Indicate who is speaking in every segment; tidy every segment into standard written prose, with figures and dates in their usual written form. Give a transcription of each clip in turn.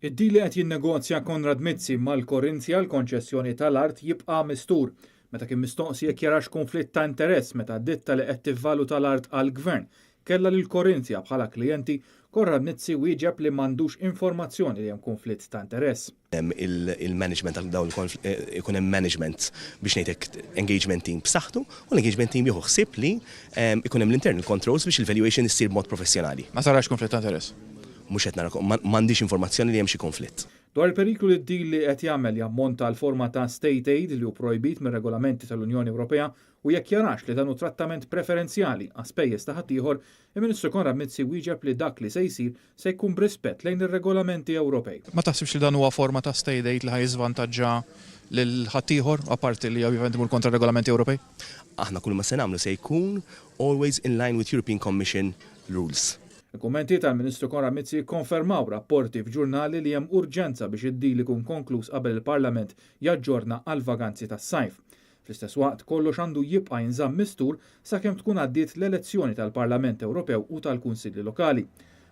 Speaker 1: Id-deal li qed jinnegozja Konrad Mizzi mal-Korinthja l-konċessjoni tal-art jibqa' mistur. Meta kien mistoqsi jekk jarax konflitt ta' interess meta ditta li qed tivvaluta l-art għall-Gvern kellha lil Korinthja bħala klijenti, Konrad Mizzi wieġeb li m'għandux informazzjoni li hemm konflitt ta' interess.
Speaker 2: Il-management għal dawn ikun hemm management biex ngħidlek engagement team b'saħħtu u l-engagement team jieħu ħsieb li ikun hemm l-internal controls biex il-valuation issir b'mod professjonali.
Speaker 3: Ma sarax konflitt ta' interess?
Speaker 2: Mhux qed nara m'għandix informazzjoni li hemm xi konflitt.
Speaker 1: Dwar il-periklu li d-deal li qed jagħmel jammonta l forma ta' state aid li hu projbit mir-regolamenti tal-Unjoni Ewropea u jekk jarax li dan hu trattament preferenzjali għas pejjeż ta' ħaddieħor, il-Ministru Konrad Mizzi wieġeb li dak li se jsir se jkun b'rispett lejn ir-regolamenti Ewropej.
Speaker 3: Ma taħsibx li dan huwa forma ta' state aid li ħajżvantaġġa lil ħaddieħor apparti li ovvjament imur kontra regolamenti Ewropej?
Speaker 2: Aħna kull ma se nagħmlu se jkun always in line with European Commission rules.
Speaker 1: Il-kummenti tal-Ministru Konrad Mizzi konfermaw rapporti f'ġurnali li hemm urġenza biex id-deal ikun konkluż qabel il-Parlament jaġġorna għal vaganzi tas-sajf. Fl-istess waqt kollox għandu jibqa' jinżamm mistur sakemm tkun għaddiet l-elezzjoni tal-Parlament Ewropew u tal-Kunsilli Lokali.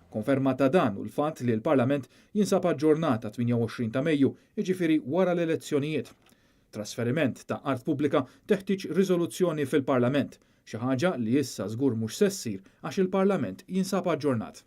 Speaker 1: Konferma ta' dan u l-fatt li l-Parlament jinsab ġurnata 28 ta' Mejju, jiġifieri wara l-elezzjonijiet. Trasferiment ta' art pubblika teħtieġ riżoluzzjoni fil-Parlament, xi ħaġa li issa żgur mhux se ssir għax il-Parlament jinsab aġġornat.